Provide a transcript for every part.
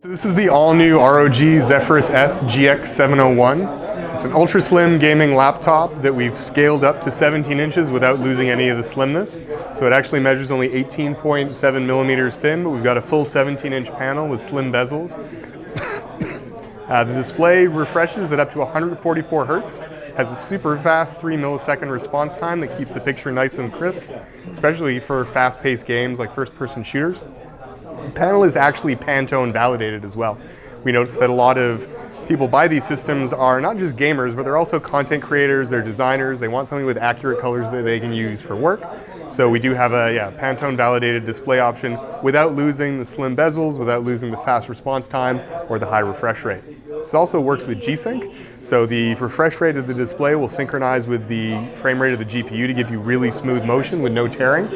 This is the all-new ROG Zephyrus S GX701. It's an ultra-slim gaming laptop that we've scaled up to 17 inches without losing any of the slimness. So it actually measures only 18.7 millimeters thin, but we've got a full 17-inch panel with slim bezels. The display refreshes at up to 144 Hertz, has a super fast 3 millisecond response time that keeps the picture nice and crisp, especially for fast-paced games like first-person shooters. The panel is actually Pantone validated as well. We noticed that a lot of people buy these systems are not just gamers, but they're also content creators, they're designers, they want something with accurate colors that they can use for work. So we do have a Pantone validated display option without losing the slim bezels, without losing the fast response time or the high refresh rate. This also works with G-Sync, so the refresh rate of the display will synchronize with the frame rate of the GPU to give you really smooth motion with no tearing.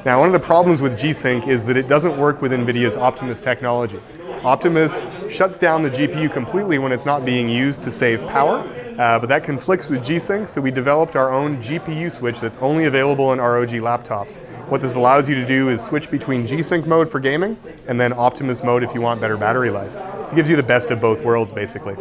Now, one of the problems with G-Sync is that it doesn't work with NVIDIA's Optimus technology. Optimus shuts down the GPU completely when it's not being used to save power, but that conflicts with G-Sync, so we developed our own GPU switch that's only available in ROG laptops. What this allows you to do is switch between G-Sync mode for gaming and then Optimus mode if you want better battery life. So it gives you the best of both worlds, basically.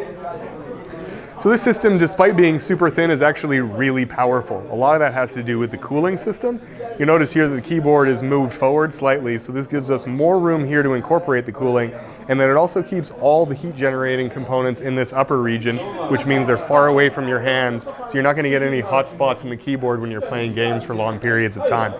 So this system, despite being super thin, is actually really powerful. A lot of that has to do with the cooling system. You notice here that the keyboard is moved forward slightly, so this gives us more room here to incorporate the cooling, and then it also keeps all the heat generating components in this upper region, which means they're far away from your hands, so you're not going to get any hot spots in the keyboard when you're playing games for long periods of time.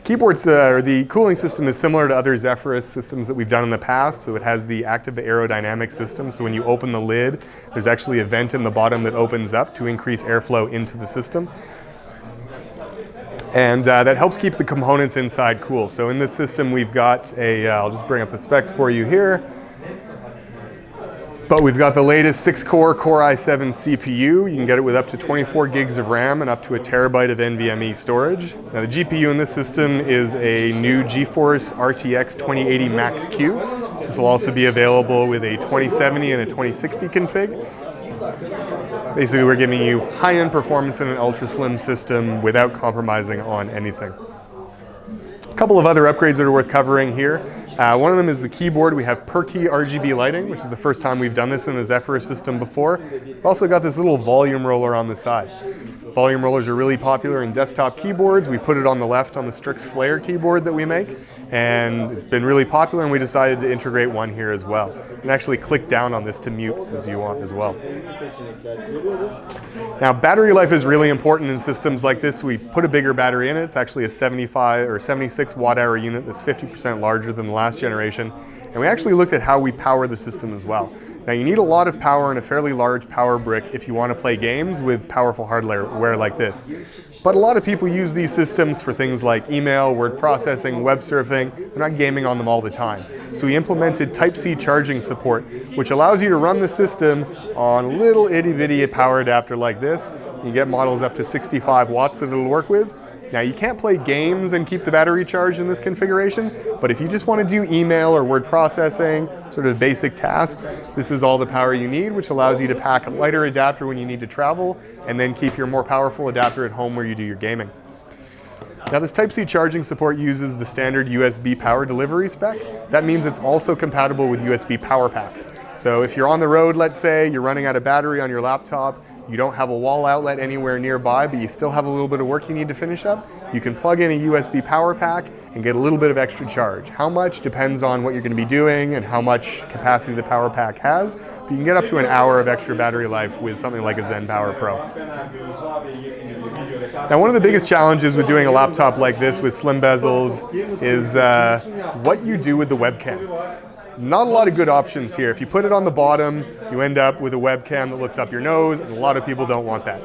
The cooling system is similar to other Zephyrus systems that we've done in the past, so it has the active aerodynamic system, so when you open the lid, there's actually a vent in the bottom that opens up to increase airflow into the system. And that helps keep the components inside cool. So in this system we've got I'll just bring up the specs for you here. But we've got the latest 6-core Core i7 CPU. You can get it with up to 24 gigs of RAM and up to a terabyte of NVMe storage. Now the GPU in this system is a new GeForce RTX 2080 Max-Q. This will also be available with a 2070 and a 2060 config. Basically, we're giving you high-end performance in an ultra-slim system without compromising on anything. A couple of other upgrades that are worth covering here. One of them is the keyboard. We have per-key RGB lighting, which is the first time we've done this in a Zephyrus system before. We've also got this little volume roller on the side. Volume rollers are really popular in desktop keyboards. We put it on the left on the Strix Flare keyboard that we make, and it's been really popular, and we decided to integrate one here as well. You can actually click down on this to mute as you want as well. Now, battery life is really important in systems like this. We put a bigger battery in it. It's actually a 75 or 76 watt-hour unit that's 50% larger than the last generation. And we actually looked at how we power the system as well. Now, you need a lot of power and a fairly large power brick if you want to play games with powerful hardware like this. But a lot of people use these systems for things like email, word processing, web surfing. They're not gaming on them all the time. So we implemented Type-C charging support, which allows you to run the system on a little itty-bitty power adapter like this. You get models up to 65 watts that it'll work with. Now, you can't play games and keep the battery charged in this configuration, but if you just want to do email or word processing, sort of basic tasks, this is all the power you need, which allows you to pack a lighter adapter when you need to travel, and then keep your more powerful adapter at home where you do your gaming. Now, this Type-C charging support uses the standard USB power delivery spec. That means it's also compatible with USB power packs. So if you're on the road, let's say, you're running out of battery on your laptop, you don't have a wall outlet anywhere nearby, but you still have a little bit of work you need to finish up, you can plug in a USB power pack and get a little bit of extra charge. How much depends on what you're going to be doing and how much capacity the power pack has, but you can get up to an hour of extra battery life with something like a ZenPower Pro. Now, one of the biggest challenges with doing a laptop like this with slim bezels is what you do with the webcam. Not a lot of good options here. If you put it on the bottom, you end up with a webcam that looks up your nose, and a lot of people don't want that.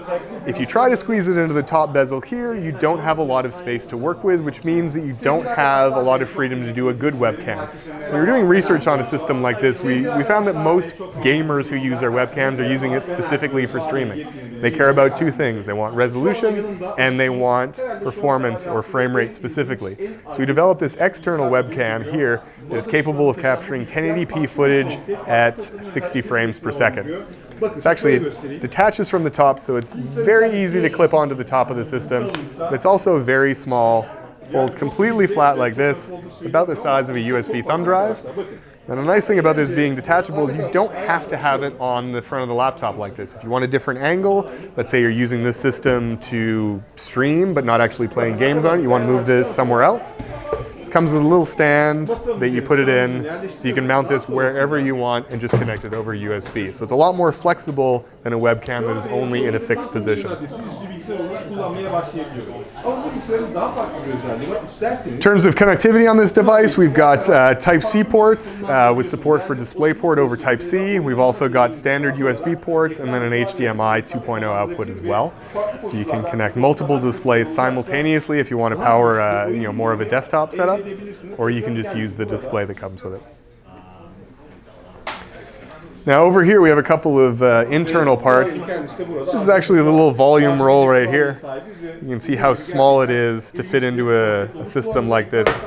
If you try to squeeze it into the top bezel here, you don't have a lot of space to work with, which means that you don't have a lot of freedom to do a good webcam. When we were doing research on a system like this, we found that most gamers who use their webcams are using it specifically for streaming. They care about two things. They want resolution, and they want performance or frame rate specifically. So we developed this external webcam here that is capable of capturing 1080p footage at 60 frames per second. It's actually, it detaches from the top, so it's very easy to clip onto the top of the system. But it's also very small, folds completely flat like this, about the size of a USB thumb drive. And the nice thing about this being detachable is you don't have to have it on the front of the laptop like this. If you want a different angle, let's say you're using this system to stream but not actually playing games on it, you want to move this somewhere else. This comes with a little stand that you put it in, so you can mount this wherever you want and just connect it over USB. So it's a lot more flexible than a webcam that is only in a fixed position. In terms of connectivity on this device, we've got Type-C ports with support for DisplayPort over Type-C. We've also got standard USB ports and then an HDMI 2.0 output as well. So you can connect multiple displays simultaneously if you want to power more of a desktop setup, or you can just use the display that comes with it. Now over here we have a couple of internal parts. This is actually the little volume roll right here. You can see how small it is to fit into a system like this.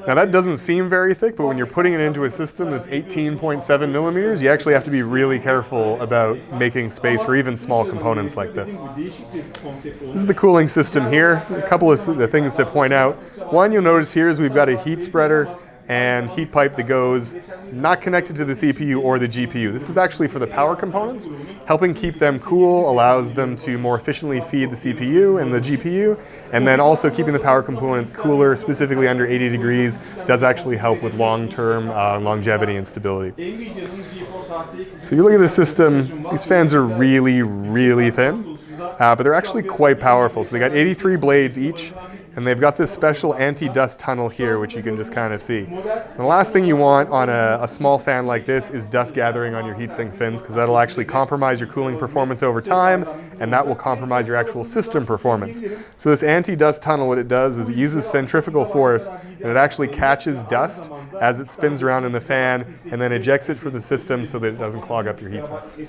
Now that doesn't seem very thick, but when you're putting it into a system that's 18.7 millimeters, you actually have to be really careful about making space for even small components like this. This is the cooling system here. A couple of the things to point out. One you'll notice here is we've got a heat spreader and heat pipe that goes not connected to the CPU or the GPU. This is actually for the power components. Helping keep them cool allows them to more efficiently feed the CPU and the GPU, and then also keeping the power components cooler, specifically under 80 degrees, does actually help with long-term longevity and stability. So if you look at the system, these fans are really, really thin, but they're actually quite powerful. So they got 83 blades each, and they've got this special anti-dust tunnel here, which you can just kind of see. And the last thing you want on a small fan like this is dust gathering on your heatsink fins, because that'll actually compromise your cooling performance over time, and that will compromise your actual system performance. So this anti-dust tunnel, what it does is it uses centrifugal force, and it actually catches dust as it spins around in the fan, and then ejects it from the system so that it doesn't clog up your heatsinks.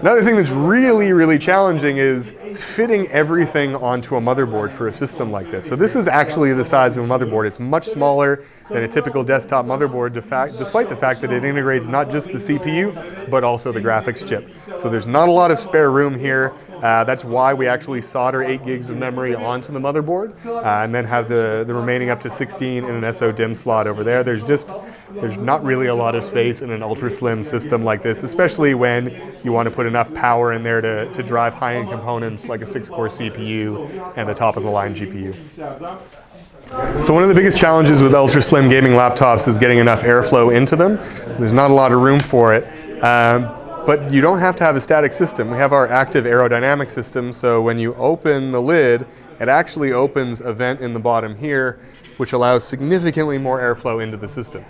Another thing that's really, really challenging is fitting everything onto a motherboard for a system like this. So this is actually the size of a motherboard. It's much smaller than a typical desktop motherboard, despite the fact that it integrates not just the CPU, but also the graphics chip. So there's not a lot of spare room here. That's why we actually solder 8 gigs of memory onto the motherboard, and then have the remaining up to 16 in an SO-DIMM slot over there. There's not really a lot of space in an ultra slim system like this, especially when you want to put enough power in there to drive high-end components like a 6-core CPU and a top-of-the-line GPU. So one of the biggest challenges with ultra slim gaming laptops is getting enough airflow into them. There's not a lot of room for it. But you don't have to have a static system. We have our active aerodynamic system, so when you open the lid, it actually opens a vent in the bottom here, which allows significantly more airflow into the system.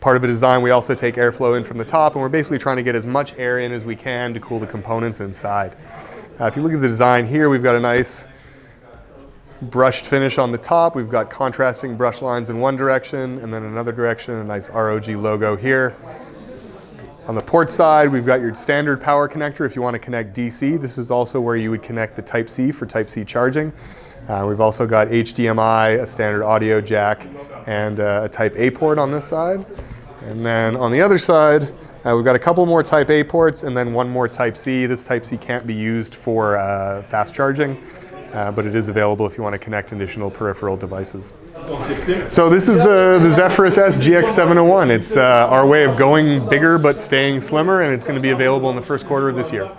Part of the design, we also take airflow in from the top, and we're basically trying to get as much air in as we can to cool the components inside. If you look at the design here, we've got a nice brushed finish on the top. We've got contrasting brush lines in one direction, and then another direction, a nice ROG logo here. On the port side, we've got your standard power connector if you want to connect DC. This is also where you would connect the Type-C for Type-C charging. We've also got HDMI, a standard audio jack, and a Type-A port on this side. And then on the other side, we've got a couple more Type-A ports and then one more Type-C. This Type-C can't be used for fast charging, but it is available if you want to connect additional peripheral devices. So this is the Zephyrus S GX701. It's our way of going bigger but staying slimmer, and it's going to be available in the first quarter of this year.